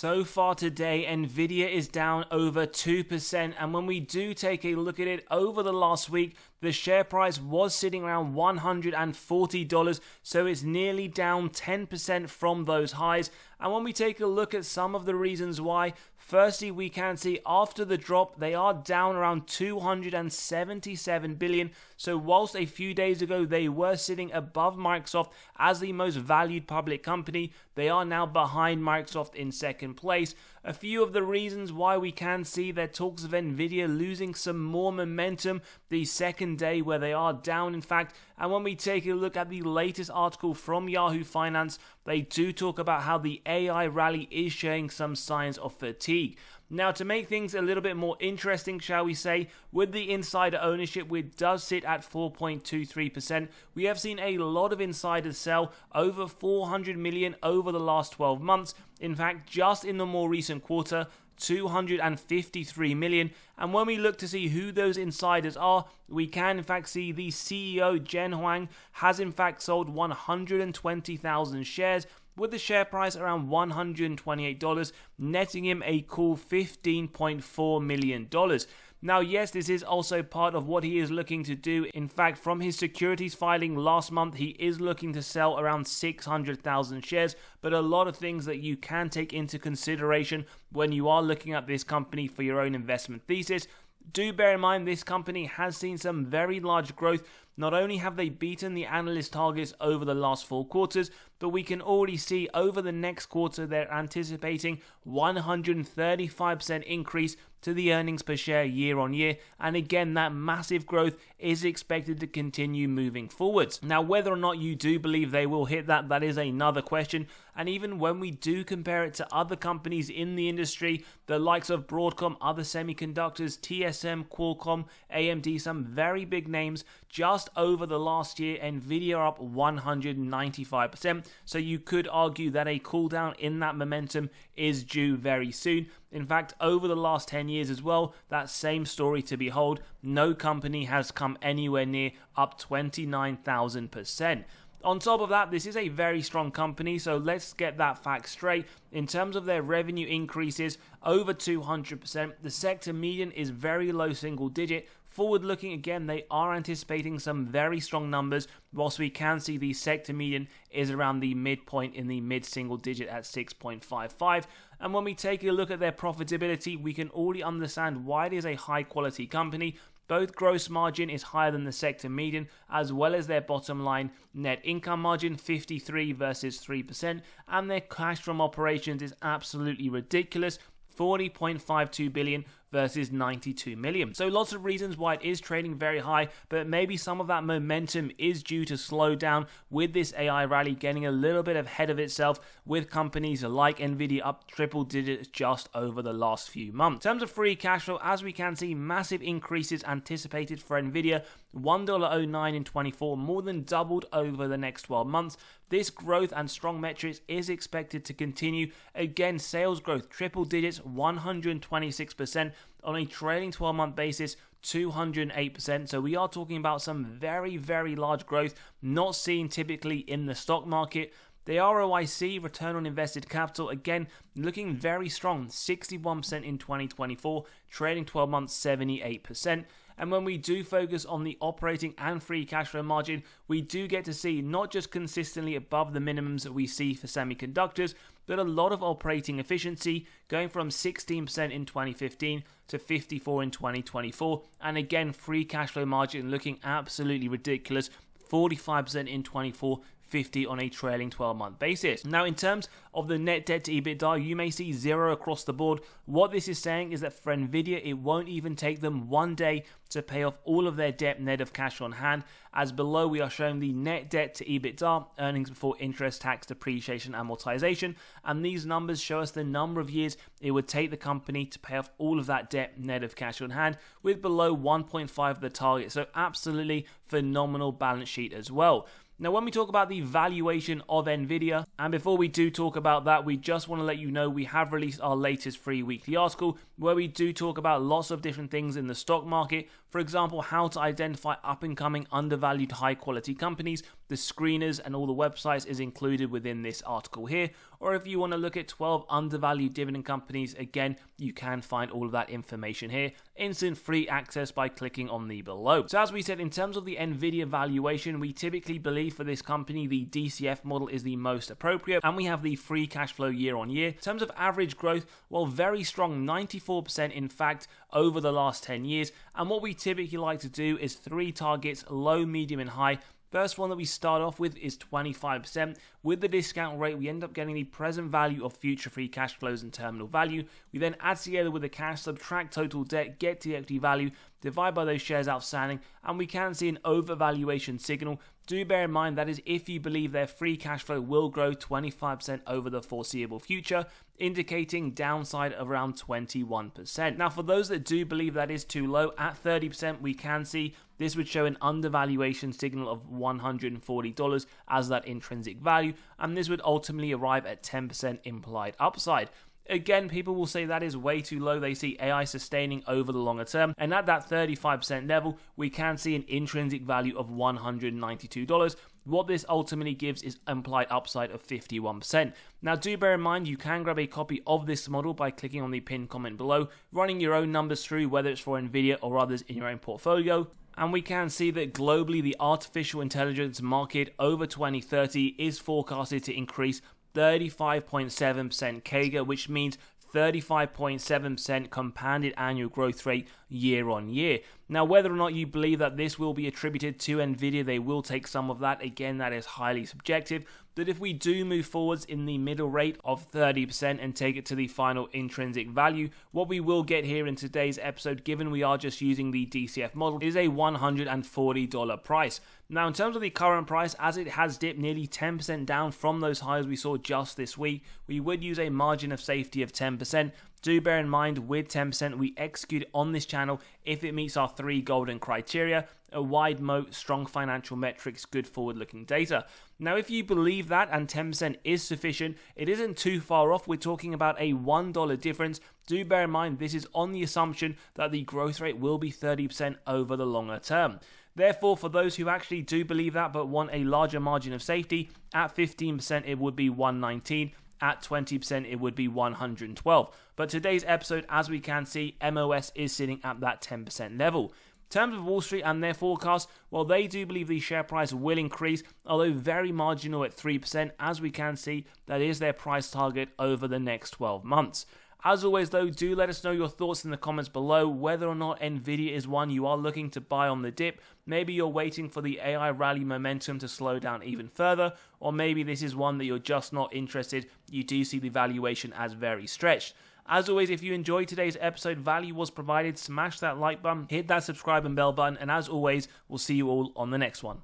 So far today, Nvidia is down over 2%, and when we do take a look at it over the last week, the share price was sitting around $140, so it's nearly down 10% from those highs. And when we take a look at some of the reasons why, firstly, we can see after the drop, they are down around 277 billion. So whilst a few days ago they were sitting above Microsoft as the most valued public company, they are now behind Microsoft in second place. A few of the reasons why we can see that talks of Nvidia losing some more momentum the second day where they are down in fact. And when we take a look at the latest article from Yahoo Finance, they do talk about how the AI rally is showing some signs of fatigue. Now, to make things a little bit more interesting, shall we say, with the insider ownership, which does sit at 4.23%, we have seen a lot of insiders sell over 400 million over the last 12 months. In fact, just in the more recent quarter, 253 million. And when we look to see who those insiders are, we can in fact see the CEO Jen Huang has in fact sold 120,000 shares, with the share price around $128, netting him a cool $15.4 million. Now, yes, this is also part of what he is looking to do. In fact, from his securities filing last month, he is looking to sell around 600,000 shares, but a lot of things that you can take into consideration when you are looking at this company for your own investment thesis. Do bear in mind this company has seen some very large growth. Not only have they beaten the analyst targets over the last 4 quarters, but we can already see over the next quarter they're anticipating 135% increase to the earnings per share year on year, and again that massive growth is expected to continue moving forwards. Now, whether or not you do believe they will hit that is another question. And even when we do compare it to other companies in the industry, the likes of Broadcom, other semiconductors, TSM, Qualcomm, AMD, some very big names, just over the last year, Nvidia are up 195%. So you could argue that a cool down in that momentum is due very soon. In fact, over the last 10 years as well, that same story to behold. No company has come anywhere near up 29,000%. On top of that, this is a very strong company, so let's get that fact straight. In terms of their revenue increases, over 200%. The sector median is very low single digit. Forward looking, again, they are anticipating some very strong numbers, whilst we can see the sector median is around the midpoint in the mid single digit at 6.55. And when we take a look at their profitability, we can already understand why it is a high quality company. Both gross margin is higher than the sector median, as well as their bottom line net income margin, 53 versus 3%, and their cash from operations is absolutely ridiculous, 40.52 billion versus 92 million. So lots of reasons why it is trading very high, but maybe some of that momentum is due to slow down with this AI rally getting a little bit ahead of itself, with companies like Nvidia up triple digits just over the last few months. In terms of free cash flow, as we can see, massive increases anticipated for Nvidia, $1.09 in 24, more than doubled over the next 12 months. This growth and strong metrics is expected to continue. Again, sales growth triple digits, 126%. On a trailing 12-month basis, 208%. So we are talking about some very, very large growth not seen typically in the stock market. The ROIC, return on invested capital, again, looking very strong, 61% in 2024, trailing 12 months, 78%. And when we do focus on the operating and free cash flow margin, we do get to see not just consistently above the minimums that we see for semiconductors, but a lot of operating efficiency, going from 16% in 2015 to 54% in 2024. And again, free cash flow margin looking absolutely ridiculous, 45% in 24, 50 on a trailing 12-month basis. Now, in terms of the net debt to EBITDA, you may see 0 across the board. What this is saying is that for Nvidia, it won't even take them 1 day to pay off all of their debt net of cash on hand, as below we are showing the net debt to EBITDA, earnings before interest, tax, depreciation, amortization, and these numbers show us the number of years it would take the company to pay off all of that debt net of cash on hand, with below 1.5 the target. So absolutely phenomenal balance sheet as well. Now, when we talk about the valuation of Nvidia, and before we do talk about that, we just want to let you know we have released our latest free weekly article where we do talk about lots of different things in the stock market. For example, how to identify up-and-coming, undervalued, high-quality companies. The screeners and all the websites is included within this article here. Or if you want to look at 12 undervalued dividend companies, again, you can find all of that information here. Instant free access by clicking on the below. So as we said, in terms of the Nvidia valuation, we typically believe for this company, the DCF model is the most appropriate, and we have the free cash flow year on year. In terms of average growth, well, very strong, 94% in fact, over the last 10 years. And what we typically like to do is 3 targets, low, medium, and high. First one that we start off with is 25%. With the discount rate, we end up getting the present value of future free cash flows and terminal value. We then add together with the cash, subtract total debt, get the equity value, divide by those shares outstanding, and we can see an overvaluation signal. Do bear in mind that is if you believe their free cash flow will grow 25% over the foreseeable future, indicating downside of around 21%. Now, for those that do believe that is too low, at 30% we can see this would show an undervaluation signal of $140 as that intrinsic value, and this would ultimately arrive at 10% implied upside. Again, people will say that is way too low. They see AI sustaining over the longer term, and at that 35% level, we can see an intrinsic value of $192. What this ultimately gives is implied upside of 51%. Now, do bear in mind, you can grab a copy of this model by clicking on the pinned comment below, running your own numbers through, whether it's for Nvidia or others in your own portfolio. And we can see that globally, the artificial intelligence market over 2030 is forecasted to increase 35.7% CAGR, which means 35.7% compounded annual growth rate year on year. Now, whether or not you believe that this will be attributed to Nvidia, they will take some of that. Again, that is highly subjective. But if we do move forwards in the middle rate of 30% and take it to the final intrinsic value, what we will get here in today's episode, given we are just using the DCF model, is a $140 price. Now, in terms of the current price, as it has dipped nearly 10% down from those highs we saw just this week, we would use a margin of safety of 10%. Do bear in mind, with 10%, we execute on this channel if it meets our 3 golden criteria: a wide moat, strong financial metrics, good forward-looking data. Now, if you believe that and 10% is sufficient, it isn't too far off. We're talking about a $1 difference. Do bear in mind, this is on the assumption that the growth rate will be 30% over the longer term. Therefore, for those who actually do believe that but want a larger margin of safety, at 15% it would be 119. At 20%, it would be 112. But today's episode, as we can see, MOS is sitting at that 10% level. In terms of Wall Street and their forecast, well, they do believe the share price will increase, although very marginal at 3%. As we can see, that is their price target over the next 12 months. As always, though, do let us know your thoughts in the comments below, whether or not Nvidia is one you are looking to buy on the dip. Maybe you're waiting for the AI rally momentum to slow down even further, or maybe this is one that you're just not interested. You do see the valuation as very stretched. As always, if you enjoyed today's episode, value was provided, smash that like button, hit that subscribe and bell button, and as always, we'll see you all on the next one.